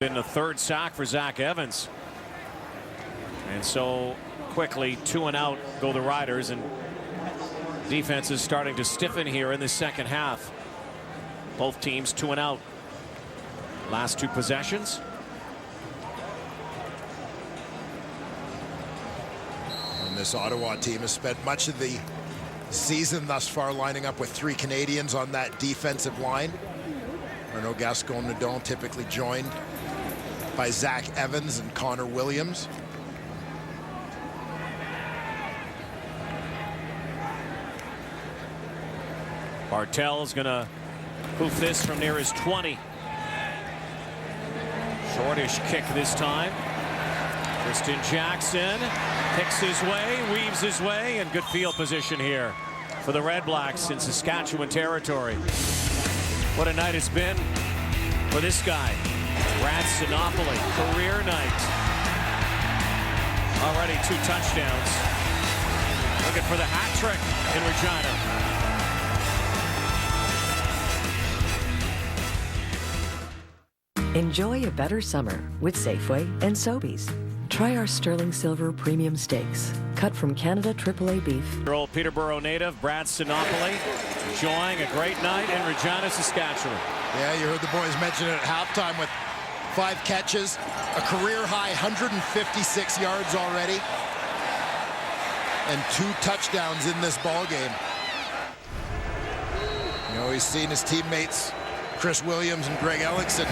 Been the third sack for Zach Evans. And so quickly 2 and out go the Riders, and defense is starting to stiffen here in the second half. Both teams 2 and out. Last 2 possessions. And this Ottawa team has spent much of the season thus far lining up with 3 Canadians on that defensive line. Arnaud Gascon-Nadon typically joined by Zach Evans and Connor Williams. Bartel's gonna hoof this from near his 20. Shortish kick this time. Tristan Jackson picks his way, weaves his way, and good field position here for the Redblacks in Saskatchewan territory. What a night it's been for this guy. Brad Sinopoli, career night. Already 2 touchdowns. Looking for the hat trick in Regina. Enjoy a better summer with Safeway and Sobeys. Try our sterling silver premium steaks, cut from Canada AAA beef. Your old Peterborough native, Brad Sinopoli, enjoying a great night in Regina, Saskatchewan. Yeah, you heard the boys mention it at halftime with 5 catches, a career high 156 yards already, and 2 touchdowns in this ball game. You know, he's seen his teammates, Chris Williams and Greg Ellickson,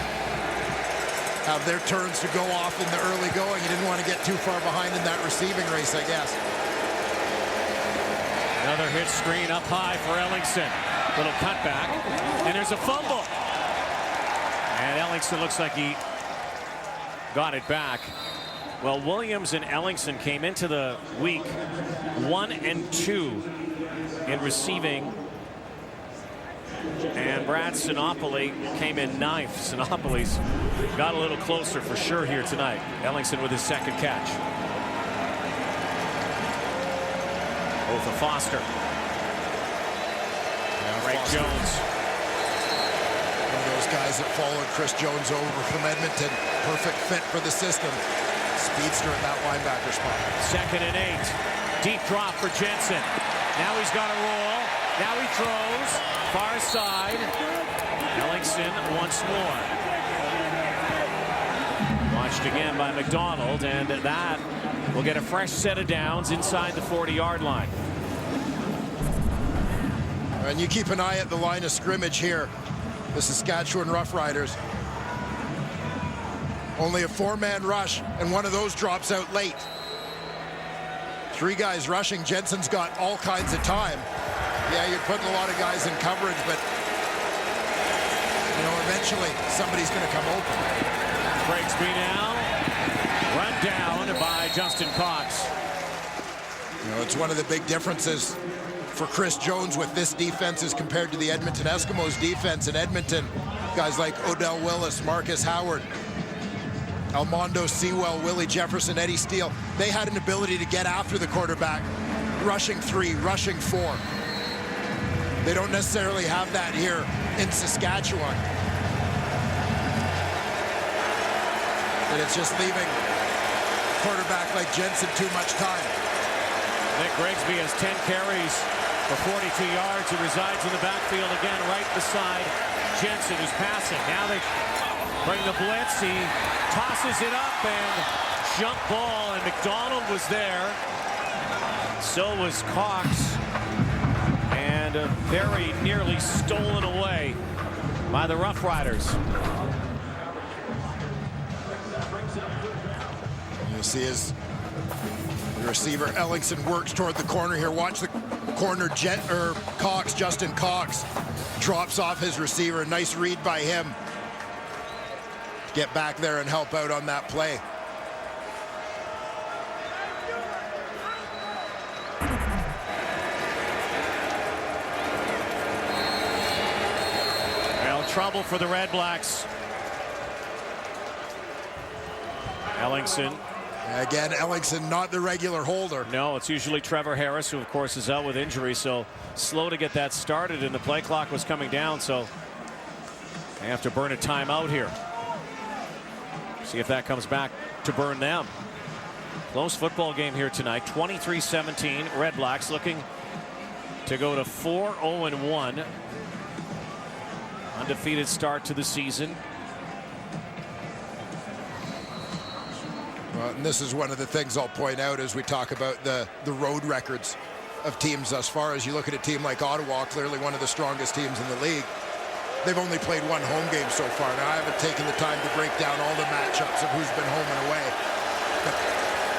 have their turns to go off in the early going. He didn't want to get too far behind in that receiving race, I guess. Another hit screen up high for Ellingson. Little cutback, and there's a fumble. And Ellingson looks like he got it back. Well, Williams and Ellingson came into the week 1 and 2 in receiving. And Brad Sinopoli came in 9th. Sinopoli's got a little closer for sure here tonight. Ellingson with his 2nd catch. Otha Foster. Ray Jones. One of those guys that followed Chris Jones over from Edmonton. Perfect fit for the system. Speedster in that linebacker spot. 2nd and 8. Deep drop for Jensen. Now he's got a roll. Now he throws. Far side. Ellingson once more. Watched again by McDonald, and that will get a fresh set of downs inside the 40-yard line. And you keep an eye at the line of scrimmage here. The Saskatchewan Roughriders. Only a 4-man rush, and one of those drops out late. 3 guys rushing. Jensen's got all kinds of time. Yeah, you're putting a lot of guys in coverage, but you know, eventually somebody's going to come open. Grigsby now run down by Justin Cox. You know, it's one of the big differences for Chris Jones with this defense as compared to the Edmonton Eskimos defense. In Edmonton, guys like Odell Willis, Marcus Howard, Almondo Sewell, Willie Jefferson, Eddie Steele, they had an ability to get after the quarterback, rushing 3, rushing 4. They don't necessarily have that here in Saskatchewan. And it's just leaving a quarterback like Jensen too much time. Nick Grigsby has 10 carries for 42 yards. He resides in the backfield again right beside Jensen, who's passing. Now they bring the blitz. He tosses it up and jump ball, and McDonald was there. So was Cox. And very nearly stolen away by the Roughriders. You see as the receiver Ellingson works toward the corner here. Watch the corner. Cox, Justin Cox, drops off his receiver. Nice read by him. Get back there and help out on that play. Trouble for the Redblacks. Ellingson. Again, Ellingson not the regular holder. No, it's usually Trevor Harris, who of course is out with injury, so slow to get that started, and the play clock was coming down, so they have to burn a timeout here. See if that comes back to burn them. Close football game here tonight. 23-17. Redblacks looking to go to 4-0-1. Undefeated start to the season. Well, and this is one of the things I'll point out as we talk about the road records of teams thus far. As you look at a team like Ottawa, clearly one of the strongest teams in the league. They've only played one home game so far. Now, I haven't taken the time to break down all the matchups of who's been home and away, but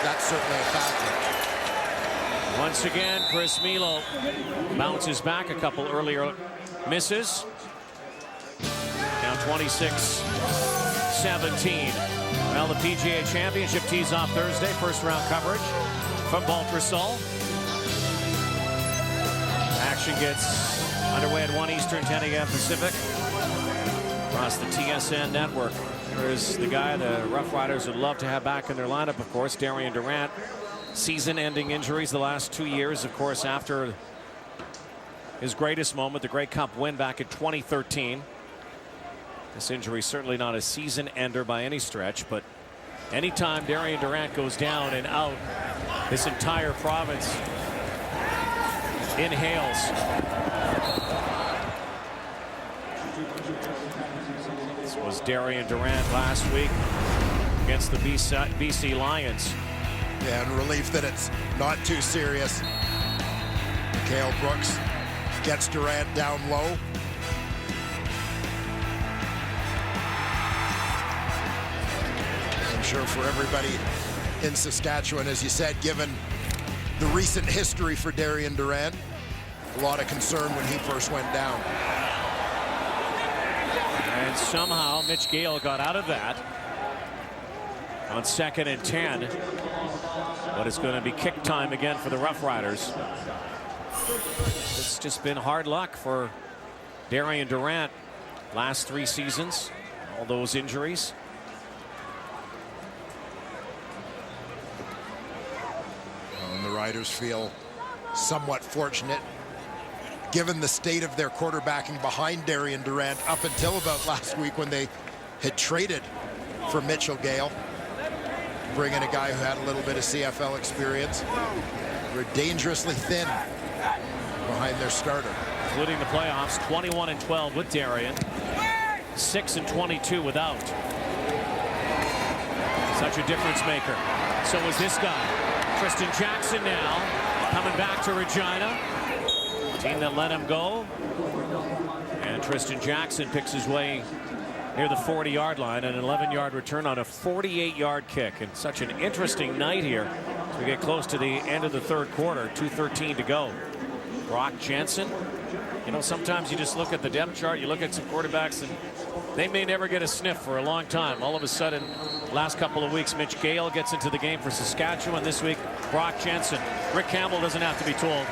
that's certainly a factor. Once again, Chris Milo bounces back. A couple earlier misses. Now 26-17. Well, the PGA Championship tees off Thursday. First round coverage from Baltusrol. Action gets underway at 1 Eastern, 10 a.m. Pacific. Across the TSN network. There's the guy the Roughriders would love to have back in their lineup, of course, Darian Durant. Season-ending injuries the last 2 years, of course, after his greatest moment, the Grey Cup win back in 2013. This injury certainly not a season ender by any stretch, but anytime Darian Durant goes down and out, this entire province inhales. This was Darian Durant last week against the BC Lions. Yeah, and relief that it's not too serious. Cale Brooks gets Durant down low. I'm sure for everybody in Saskatchewan, as you said, given the recent history for Darian Durant, a lot of concern when he first went down. And somehow Mitch Gale got out of that on 2nd and 10. But it's going to be kick time again for the Roughriders. It's just been hard luck for Darian Durant last 3 seasons. All those injuries. And the Riders feel somewhat fortunate given the state of their quarterbacking behind Darian Durant up until about last week when they had traded for Mitchell Gale. Bring in a guy who had a little bit of CFL experience. They're dangerously thin behind their starter. Including the playoffs, 21-12 with Darian. 6-22 without. Such a difference maker. So is this guy. Tristan Jackson now coming back to Regina. Team that let him go. And Tristan Jackson picks his way near the 40-yard line, an 11-yard return on a 48-yard kick. And such an interesting night here as we get close to the end of the third quarter. 2:13 to go. Brock Jensen. You know, sometimes you just look at the depth chart, you look at some quarterbacks, and they may never get a sniff for a long time. All of a sudden, last couple of weeks, Mitch Gale gets into the game for Saskatchewan. This week, Brock Jensen. Rick Campbell doesn't have to be told.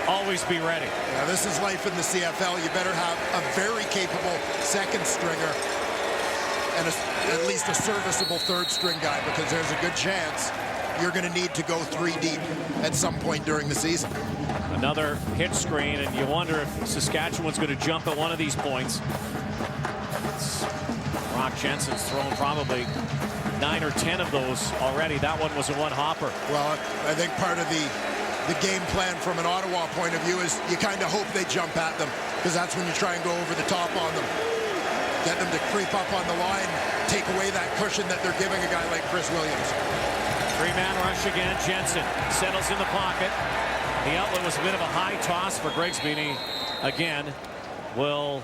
Always be ready. Now, this is life in the CFL. You better have a very capable second stringer and at least a serviceable third string guy, because there's a good chance you're going to need to go 3 deep at some point during the season. Another hit screen, and you wonder if Saskatchewan's going to jump at one of these points. Brock Jensen's thrown probably 9 or 10 of those already. That one was a one-hopper. Well, I think part of the game plan from an Ottawa point of view is you kind of hope they jump at them, because that's when you try and go over the top on them. Get them to creep up on the line, take away that cushion that they're giving a guy like Chris Williams. 3-man rush again. Jensen settles in the pocket. The outlet was a bit of a high toss for Grigsby. And he, again, will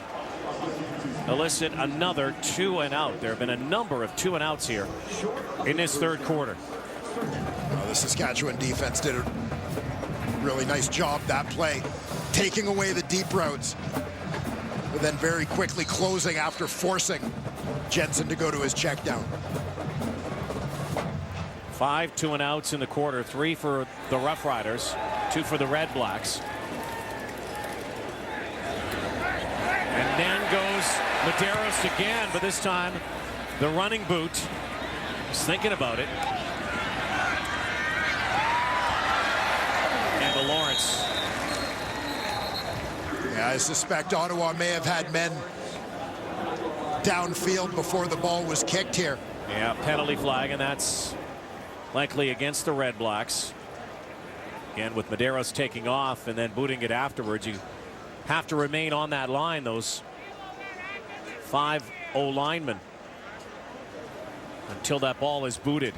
elicit another 2 and out. There have been a number of 2 and outs here in this third quarter. The Saskatchewan defense did a really nice job that play, taking away the deep routes, but then very quickly closing after forcing Jensen to go to his check down. 5 2 and outs in the quarter. 3 for the Roughriders, 2 for the Redblacks. And then goes Medeiros again, but this time the running boot is thinking about it. And to Lawrence. Yeah, I suspect Ottawa may have had men downfield before the ball was kicked here. Yeah, penalty flag, and that's likely against the Redblacks. Again, with Medeiros taking off and then booting it afterwards, you have to remain on that line, those 5 O-linemen, until that ball is booted.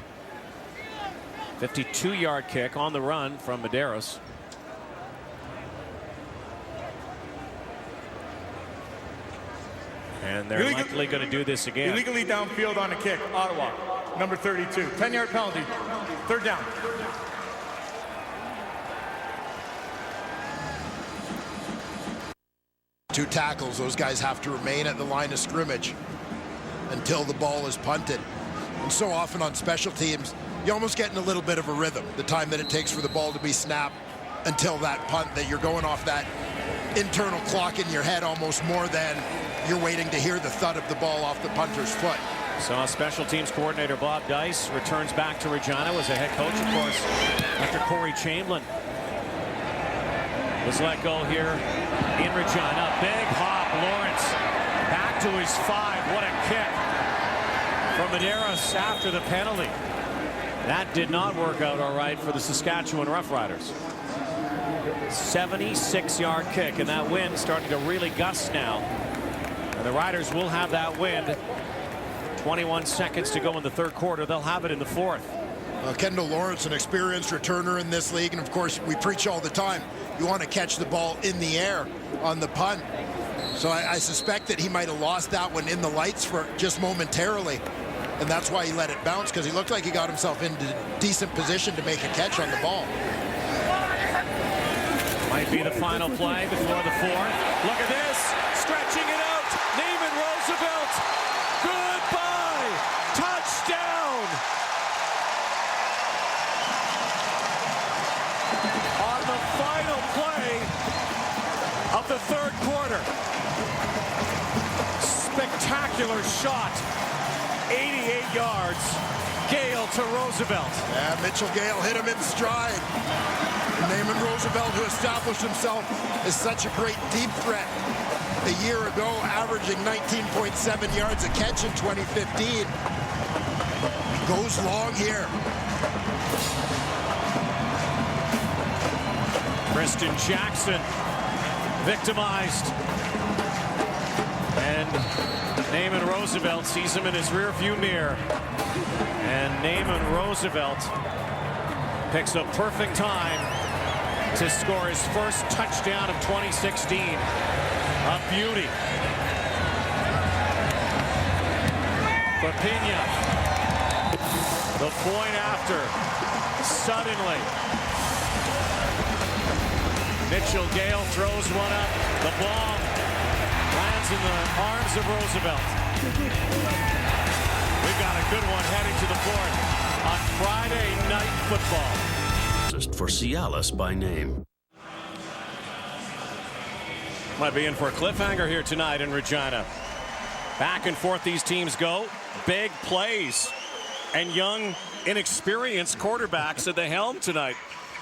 52-yard kick on the run from Medeiros. And they're likely going to do this again. Illegally downfield on a kick, Ottawa, number 32. 10-yard penalty, 3rd down. Two tackles, those guys have to remain at the line of scrimmage until the ball is punted. And so often on special teams, you almost get in a little bit of a rhythm, the time that it takes for the ball to be snapped until that punt, that you're going off that internal clock in your head almost more than you're waiting to hear the thud of the ball off the punter's foot. So special teams coordinator Bob Dice returns back to Regina, was a head coach, of course, after Corey Chamberlain was let go here in Regina. Big hop, Lawrence back to his 5. What a kick from Medeiros after the penalty. That did not work out all right for the Saskatchewan Roughriders. 76-yard kick, and that wind starting to really gust now. And the Riders will have that wind. 21 seconds to go in the 3rd quarter. They'll have it in the 4th. Kendall Lawrence, an experienced returner in this league, and of course we preach all the time, you want to catch the ball in the air on the punt. So I suspect that he might have lost that one in the lights for just momentarily, and that's why he let it bounce, because he looked like he got himself into decent position to make a catch on the ball. Might be the final play before the 4th. Look at this, stretching it out. Naaman Roosevelt. Goodbye. Touchdown. On the final play of the 3rd quarter. Spectacular shot. 88 yards. Gale to Roosevelt. Yeah, Mitchell Gale hit him in stride. Naaman Roosevelt, who established himself as such a great deep threat a year ago, averaging 19.7 yards a catch in 2015. Goes long here. Tristan Jackson victimized. And Naaman Roosevelt sees him in his rearview mirror. And Naaman Roosevelt picks a perfect time to score his first touchdown of 2016. A beauty. For Pena. The point after. Suddenly. Mitchell Gale throws one up. The ball lands in the arms of Roosevelt. We've got a good one heading to the 4th on Friday Night Football. For Cialis by name. Might be in for a cliffhanger here tonight in Regina. Back and forth these teams go. Big plays and young, inexperienced quarterbacks at the helm tonight.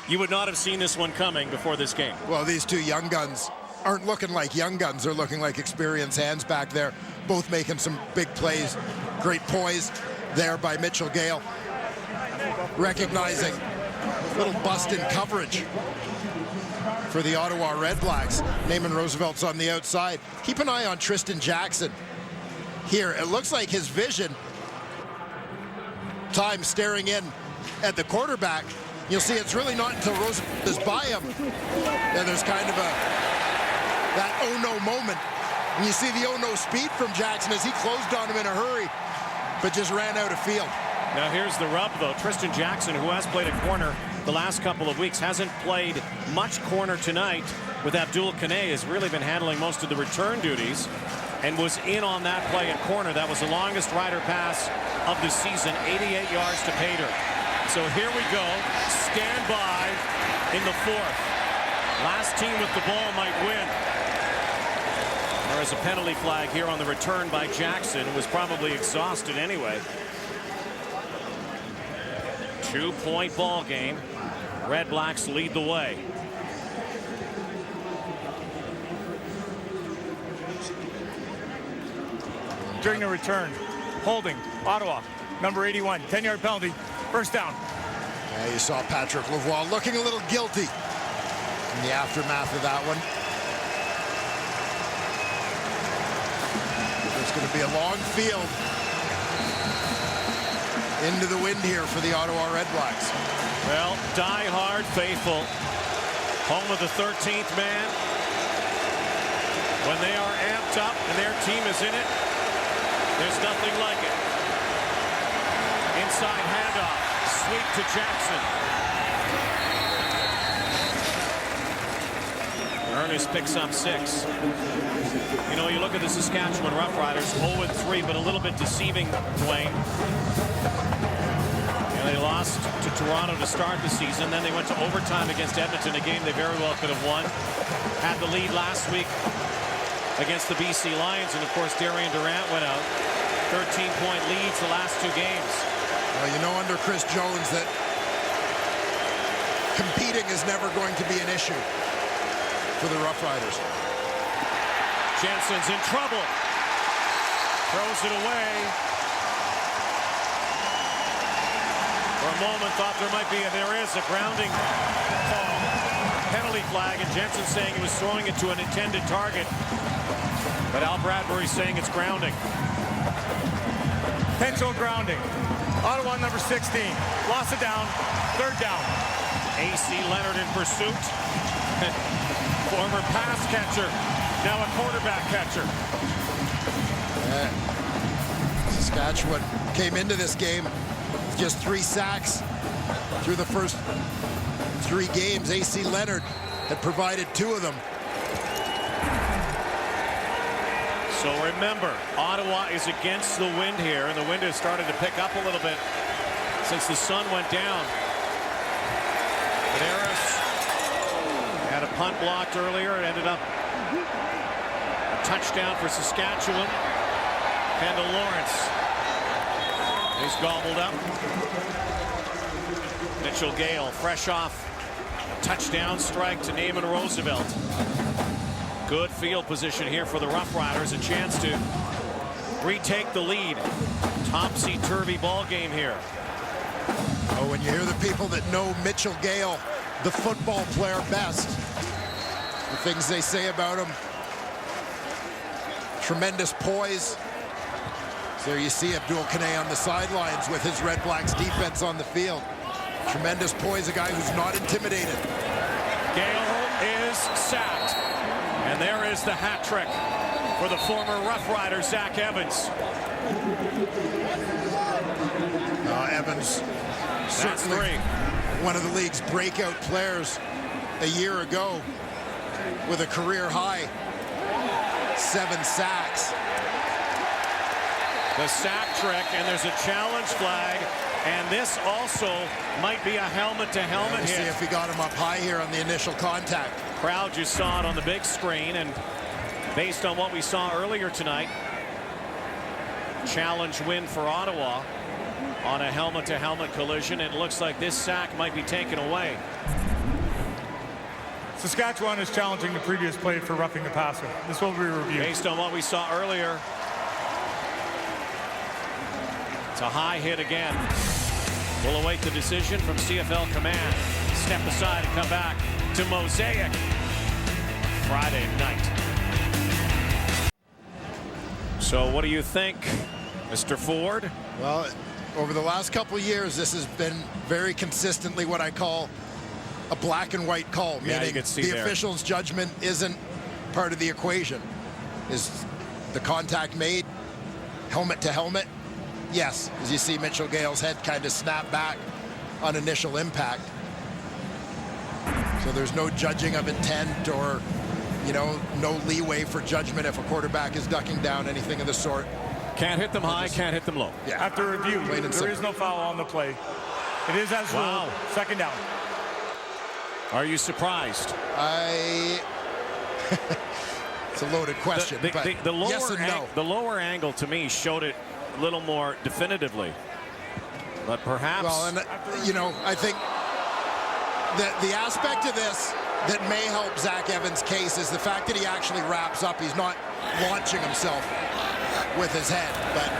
You would not have seen this one coming before this game. Well, these two young guns aren't looking like young guns. They're looking like experienced hands back there, both making some big plays. Great poise there by Mitchell Gale. Recognizing a little bust in coverage for the Ottawa Redblacks. Naaman Roosevelt's on the outside. Keep an eye on Tristan Jackson here. It looks like his vision, time staring in at the quarterback. You'll see it's really not until Roosevelt is by him that there's kind of that oh-no moment. And you see the oh-no speed from Jackson as he closed on him in a hurry, but just ran out of field. Now here's the rub, though. Tristan Jackson, who has played a corner the last couple of weeks, hasn't played much corner tonight with Abdul Kane, has really been handling most of the return duties and was in on that play at corner. That was the longest Rider pass of the season, 88 yards to Pater. So here we go. Stand by in the 4th. Last team with the ball might win. There is a penalty flag here on the return by Jackson, who was probably exhausted anyway. 2-point ball game. Redblacks lead the way. During the return, holding, Ottawa, number 81. 10-yard penalty. First down. Yeah, you saw Patrick Lavoie looking a little guilty in the aftermath of that one. There's going to be a long field into the wind here for the Ottawa Redblacks. Well, die-hard faithful. Home of the 13th man. When they are amped up and their team is in it, there's nothing like it. Inside handoff, sweep to Jackson. Ernest picks up 6. You know, you look at the Saskatchewan Roughriders, 0-3, but a little bit deceiving, Dwayne. They lost to Toronto to start the season. Then they went to overtime against Edmonton, a game they very well could have won. Had the lead last week against the BC Lions, and of course Darian Durant went out. 13-point leads the last 2 games. Well, you know, under Chris Jones that competing is never going to be an issue for the Roughriders. Jensen's in trouble. Throws it away. For a moment, thought there might be, there is a grounding call. Penalty flag, and Jensen saying he was throwing it to an intended target. But Al Bradbury saying it's grounding. Potential grounding. Ottawa number 16. Lost it down. Third down. AC Leonard in pursuit. Former pass catcher. Now a quarterback catcher. Saskatchewan came into this game with just 3 sacks through the first 3 games. AC Leonard had provided 2 of them. So remember, Ottawa is against the wind here, and the wind has started to pick up a little bit since the sun went down. Harris had a punt blocked earlier. It ended up a touchdown for Saskatchewan. Kendall Lawrence. He's gobbled up. Mitchell Gale, fresh off a touchdown strike to Naaman Roosevelt. Good field position here for the Roughriders. A chance to retake the lead. Topsy-turvy ball game here. Oh, when you hear the people that know Mitchell Gale, the football player, best, the things they say about him. Tremendous poise. There you see Abdul Kanay on the sidelines with his Redblacks defense on the field. Tremendous poise, a guy who's not intimidated. Gale is sacked. And there is the hat trick for the former Rough Rider, Zach Evans. Evans, certainly one of the league's breakout players a year ago with a career high 7 sacks. The sack trick, and there's a challenge flag, and this also might be a helmet-to-helmet hit. See if he got him up high here on the initial contact. Crowd just saw it on the big screen, and based on what we saw earlier tonight, challenge win for Ottawa on a helmet-to-helmet collision. It looks like this sack might be taken away. Saskatchewan is challenging the previous play for roughing the passer. This will be reviewed. Based on what we saw earlier, it's a high hit again. We'll await the decision from CFL Command. Step aside and come back to Mosaic Friday night. So what do you think, Mr. Ford? Well, over the last couple of years, this has been very consistently what I call a black and white call, meaning the official's judgment isn't part of the equation. Is the contact made helmet to helmet? Yes, as you see Mitchell Gale's head kind of snap back on initial impact. So there's no judging of intent or, you know, no leeway for judgment if a quarterback is ducking down, anything of the sort. Can't hit them high, can't hit them low. Yeah. After review, there is no foul on the play. It is as ruled. Second down. Are you surprised? It's a loaded question, but the lower yes and no. The lower angle to me showed it a little more definitively, but perhaps. Well, and you know, I think that the aspect of this that may help Zach Evans' case is the fact that he actually wraps up. He's not launching himself with his head, but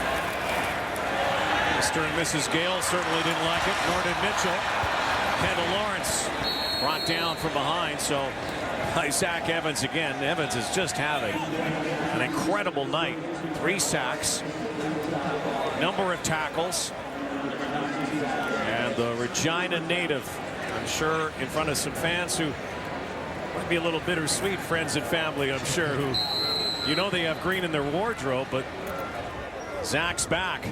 Mr. and Mrs. Gale certainly didn't like it, nor did Mitchell. Kendall Lawrence brought down from behind, so by Zach Evans again. Evans is just having an incredible night. 3 sacks, number of tackles, and the Regina native, I'm sure, in front of some fans who might be a little bittersweet, friends and family, I'm sure, who, you know, they have green in their wardrobe, but Zach's back.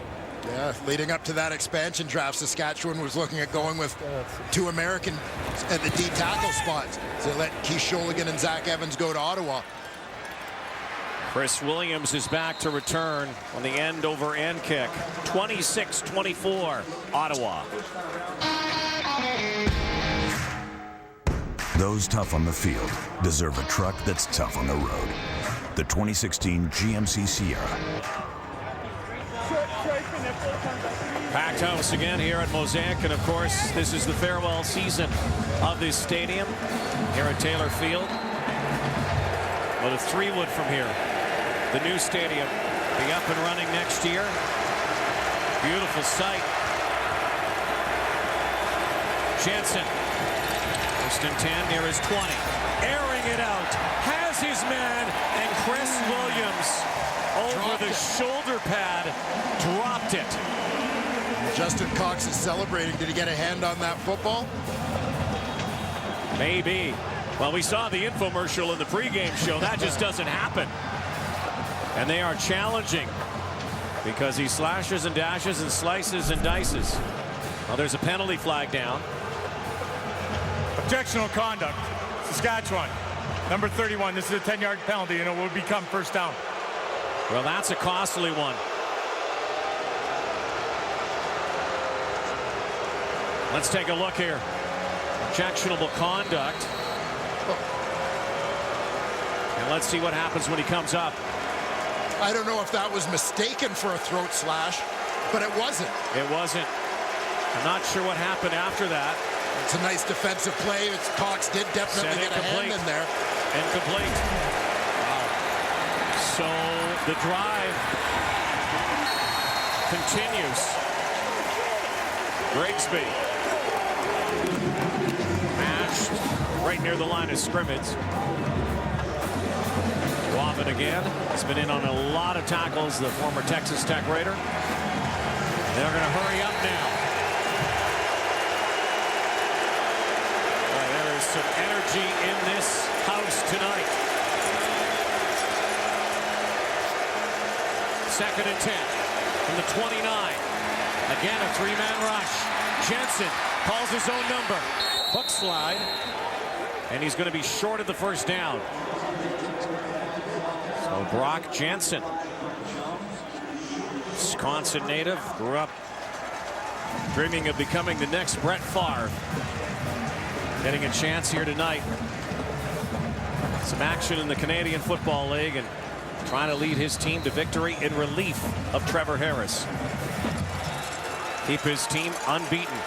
Yeah, leading up to that expansion draft, Saskatchewan was looking at going with 2 American at the D tackle spots. So they let Keith Sholigan and Zach Evans go to Ottawa. Chris Williams is back to return on the end-over-end kick. 26-24, Ottawa. Those tough on the field deserve a truck that's tough on the road. The 2016 GMC Sierra. Packed house again here at Mosaic, and of course this is the farewell season of this stadium here at Taylor Field. But a 3-wood from here. The new stadium be up and running next year. Beautiful sight. Jensen, 1st and 10 near his 20, airing it out, has his man, and Chris Williams over the shoulder pad dropped it. Justin Cox is celebrating. Did he get a hand on that football? Maybe. Well, we saw the infomercial in the pregame show. That just doesn't happen. And they are challenging because he slashes and dashes and slices and dices. Well, there's a penalty flag down. Objectional conduct. Saskatchewan. Number 31. This is a 10-yard penalty, and it will become 1st down. Well, that's a costly one. Let's take a look here. Objectionable conduct. And let's see what happens when he comes up. I don't know if that was mistaken for a throat slash, but it wasn't. It wasn't. I'm not sure what happened after that. It's a nice defensive play. Cox did definitely get a hand in there. Incomplete. Wow. So the drive continues. Grigsby mashed right near the line of scrimmage. Wobbin again. He's been in on a lot of tackles, the former Texas Tech Raider. They're going to hurry up now. Boy, there is some energy in this house tonight. 2nd and 10 from the 29. Again, a 3-man rush. Jensen calls his own number. Hook slide. And he's going to be short of the 1st down. So Brock Jensen, Wisconsin native, grew up dreaming of becoming the next Brett Favre. Getting a chance here tonight. Some action in the Canadian Football League and trying to lead his team to victory in relief of Trevor Harris. Keep his team unbeaten.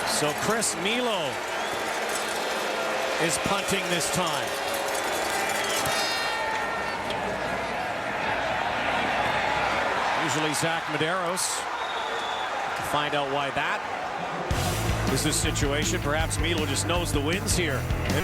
So Chris Milo is punting this time. Usually Zach Medeiros. To find out why that is the situation. Perhaps Milo just knows the wins here.